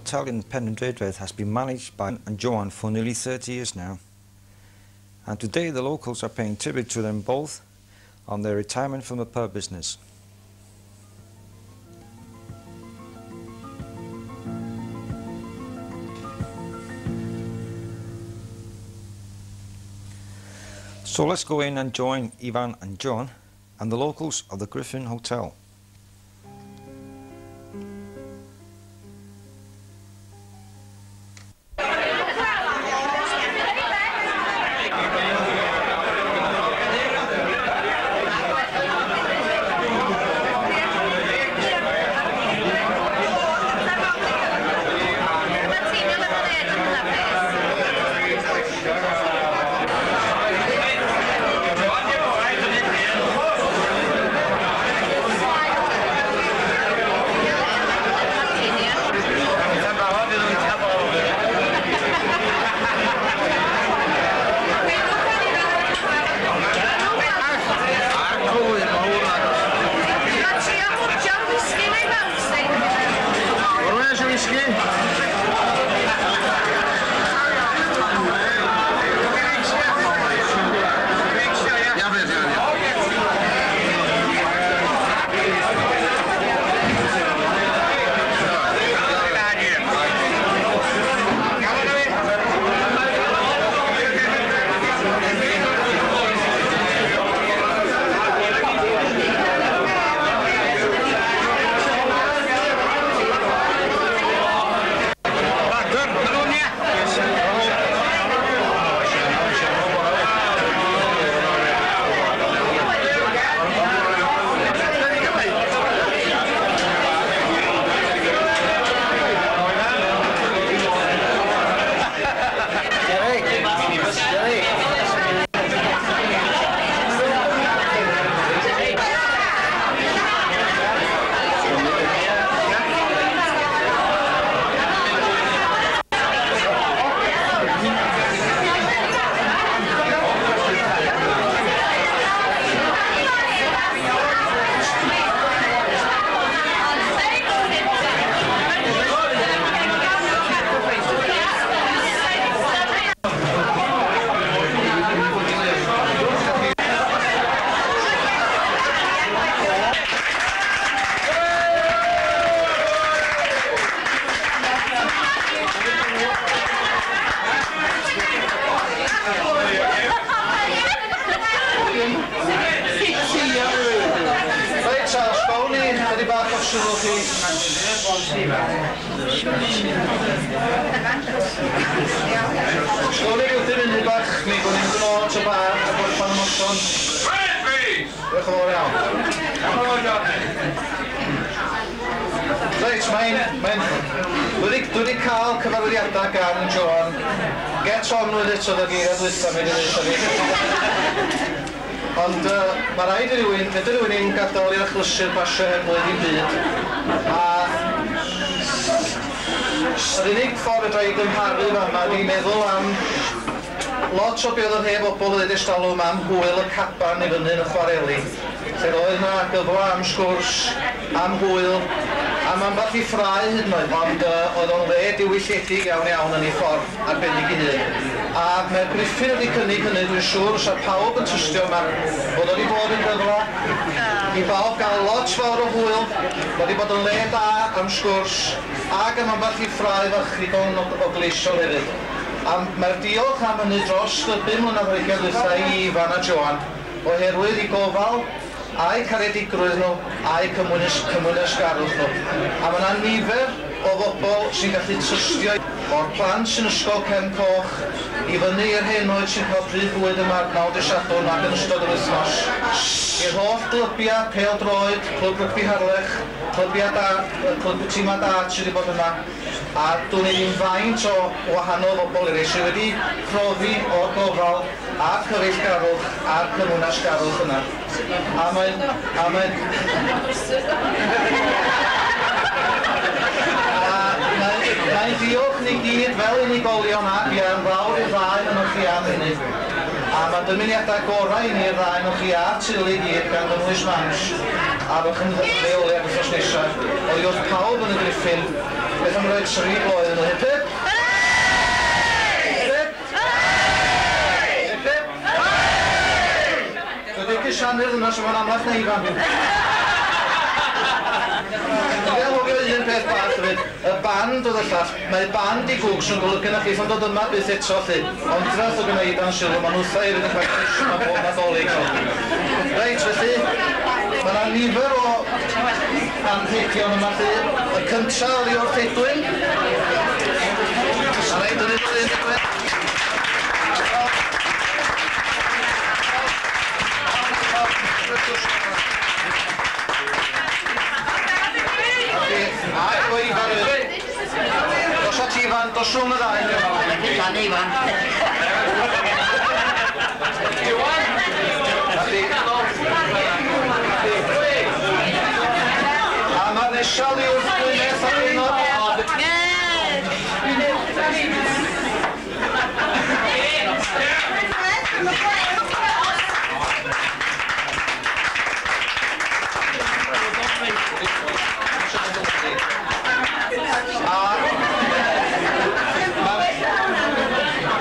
hotel in Pen y Drydedd has been managed by and Joan for nearly 30 years now. And today the locals are paying tribute to them both on their retirement from the pub business. So let's go in and join Ivan and John and the locals of the Griffin Hotel. Dwi wedi cael cyfarwyddiadau gan Joan. Get on with it oedd y geiriad wytha mi wedi fi. Ond mae rhaid i rywun, nid rywun i'n gadael i'r achlysur basio heb wneud i'n byd. A yr unig ffordd ydw i gymharu fama di meddwl am lot o beth oedd heb bobl wedi estalw am hwyl y caban i fyny yn y chwareli. Lle oedd yna gyfla am sgwrs, am hwyl, am ambell i ffrau hyd yn oed, ond oedd o'n le diwylledig iawn yn ei ffordd arbennig i hyn. A mae'r Griffin wedi cynnig hynny, dwi'n siŵr, sa'r pawb yn tystio yma, bod wedi bod yn gyfla i bawb gael lot fawr o hwyl, wedi bod yn le da am sgwrs, ac am ambell i ffrau farchnigol o gleisio hefyd. A mae'r diolch am hynny dros y 5 mlynedd wedi dwytha i Ifan a Joan, oherwydd i gofal a'i caredigrwydd nhw, a'i cymwynysgarwch nhw. A mae yna nifer o bobl sy'n gallu tystio o'r plant sy'n ysgol Cefn Coch i fyny i'r hen oed sy'n cael pryd bwyd yma ar 9 Sadwrn ac yn ystod yr wythnos. I'r holl glybiau pêl-droed, clwb rygbi Harlech, clwb tîmau dart sydd wedi bod yma. A dwi'n ei ddim faint o wahanol bobl eraill sydd wedi profi o'r gofal a'r cyfeillgarwch a'r cymwynysgarwch yna. A mae'n... Mae'n diolch ni gyd fel unigolion ac iawn fawr i'r ddau yn chi am hynny. A mae dymuniadau gorau i ni'r ddau yn chi a teulu gyd gan gynnwys Mans a fych yn ddefnyddio ag wythnos nesaf. Oedd wrth pawb yn y Griffin, beth cymryd 3 blwyddyn yn y hip-hip. Dwi'n gysiannu'r yna sy'n ma'n amlach na ifan. Dwi'n hofio un peth bach rydw. Y band oedd y llall, mae band I gwgs yn golygu na chi fan dod yma byth eto lly. Ond drath o gwneud a'n sylw, ma'n wrtha I rydyn chwaith eisiau ma bob Nadolig. Reit, felly, mae yna nifer o anrhegion yma lly. Y cyntaf oedd I wrth Edwin. A rhaid yn Edwin. Dos at Ifan, dos rhwng y ddau. Gan Ifan. A mae'r nesial I wrth Gwyneth ar un o'r...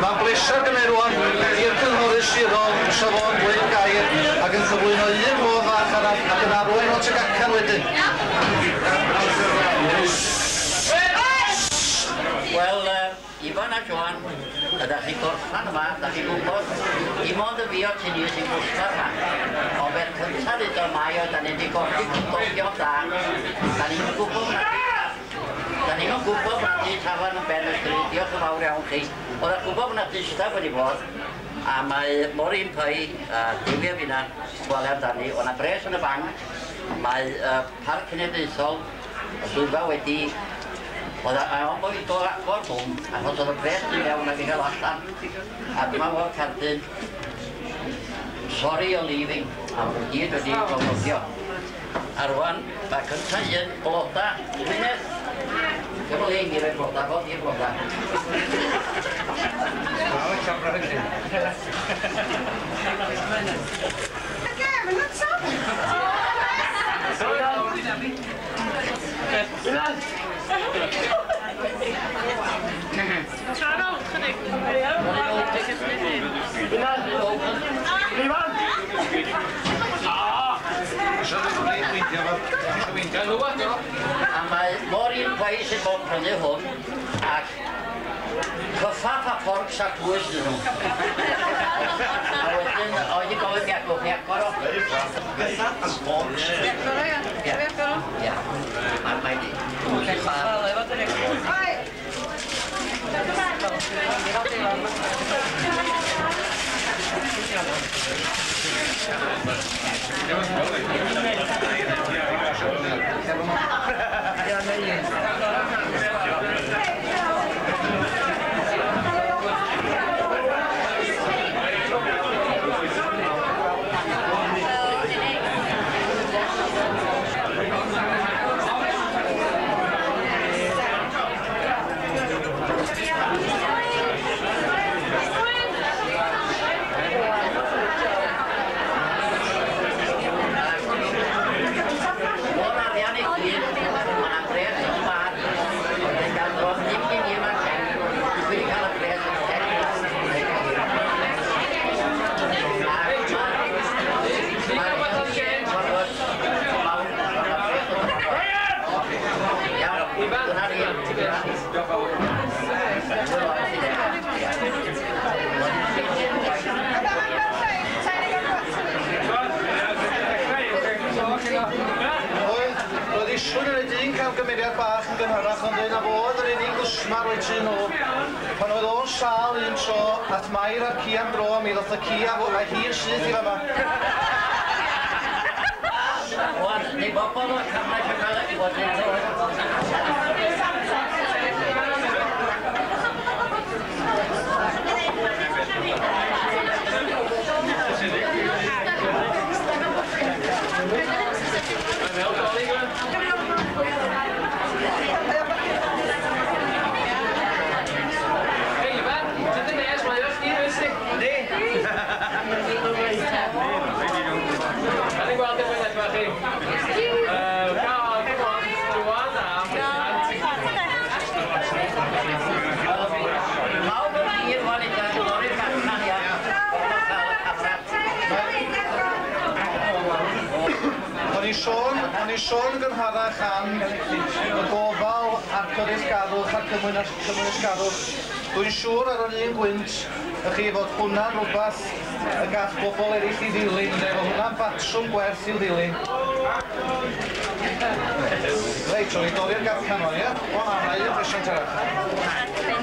Mae'n bleser gymryd rwan i'r cynghorydd sirol Safon Gwyn Gair ac yn cyflwyno un modd fach arall ac yn arwain o Tegacan wedyn. Wel, Ifan a Joan, ydych chi gorffan yma, ydych chi'n gwybod, dim ond y fi o tynnu sy'n gwsgar yma. O fer cyntaf yd o mai o, da ni'n di golli cwmdogion da. Da ni'n gwybod na di tafan yn ben y stryd, diolch yn fawr iawn chi. Oedd yn gwybod na distaf wedi bod, a mae mor un pwy, difio fi na, gweld amdani, o'na bres yn y banc, mae Parc Cenedlaethol, y swyddfa wedi, oedd o'n bod I dod agor hwn, achos oedd y bres yn mewn ac I gael allan, a dyma o'r cardyn, sorry you're leaving, a mwyn gyd wedi gofnofio. A rwan, mae cyntaf un bloda, Gwyneth, gyfo ein i'r bloda, bod i'r bloda. Mae'n camera hynny. A mae mor un pwy sy'n bod prynu hwn, ac cyffaf a fforcs a dwys dyn nhw. A wedyn, oedd I gofyn miagwch, miagwr o. Cyffaf a fforcs? Miagwr o, ia. Miagwr o? Ia. A mae di. Cyffaf. Roedd Iswyn yn ei dyn cael gymeriad bach yn gynharach ond dweud na fod yr unig gwsmar o'i tu nhw pan oedd o'n sal un tro at Mair a'r ci am dro mi ddoth y ci a hi'n syth I fama. Wan, ni bobl o'r camau cyfel I fod yn dod. Anh qua cái bên này mà thì cao cái con Joan troi'n gynharach am y gofal a'r cymysgarwch a'r cymysgarwch. Dwi'n siŵr ar yr un gwynt y chi fod hwnna'n rhywbeth y gall bobl eraill i ddilyn, neu fod hwnna'n batrwm gwerth i'w ddilyn. Reit, o'n i dorri'r garcan o'n, ie? O na, na un brysiant arall.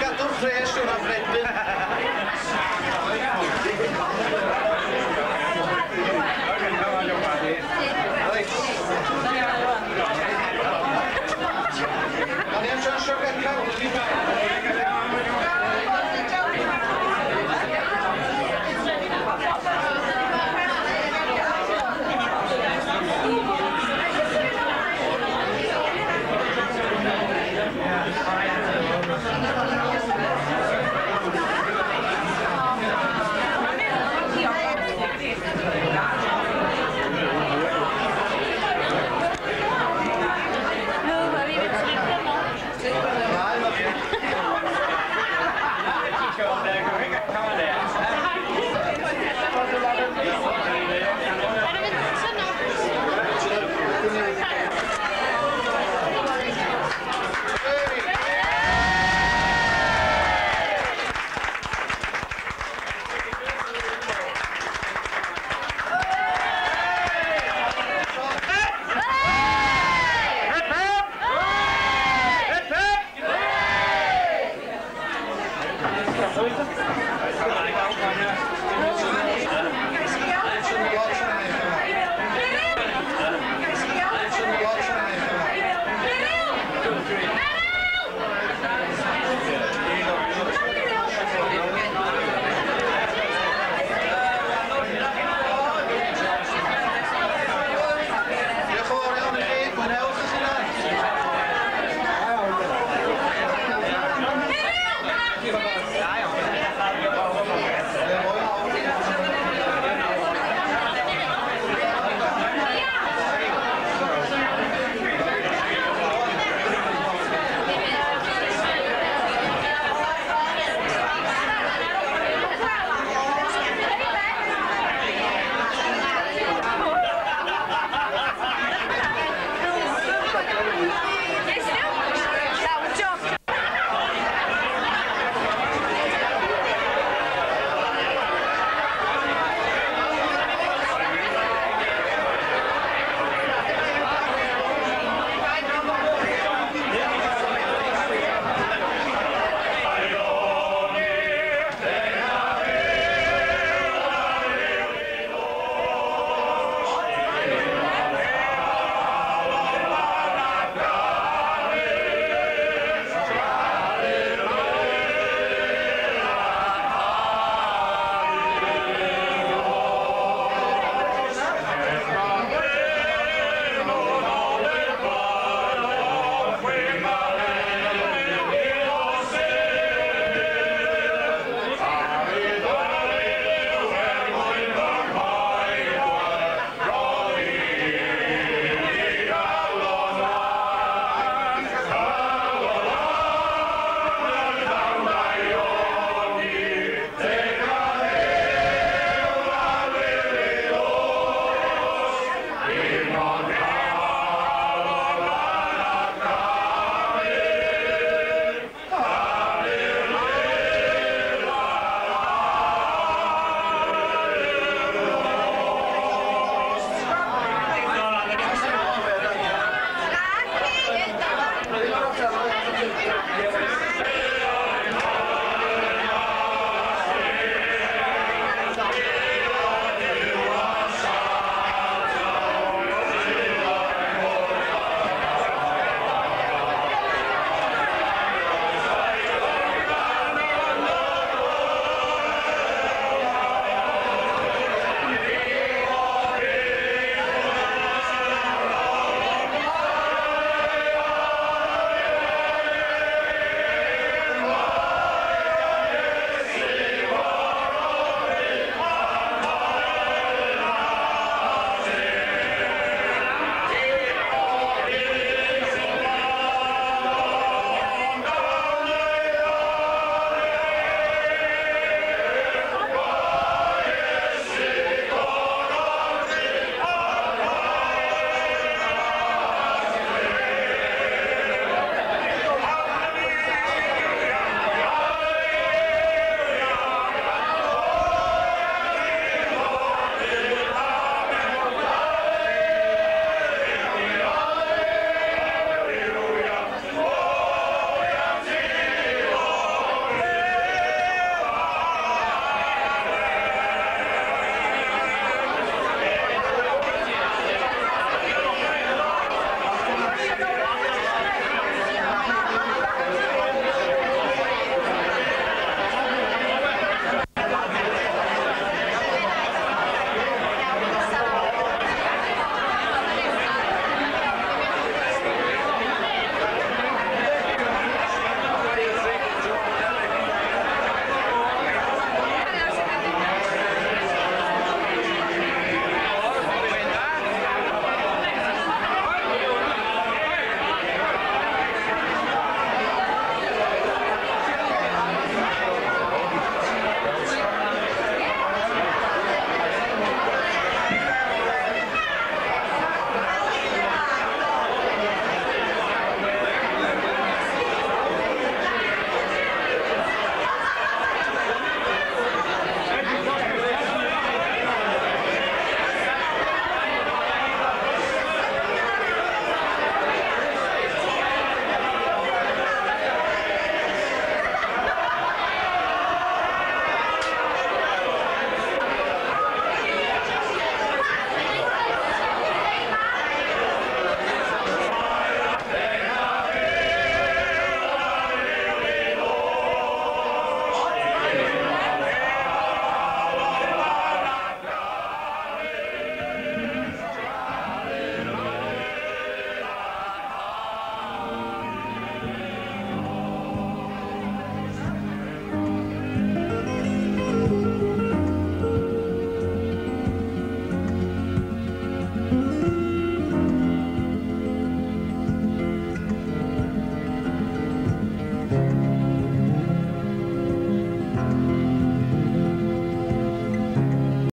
Gadw'r ffres dwi'n afredyn. Reit. Gawn ni am siansio garcan.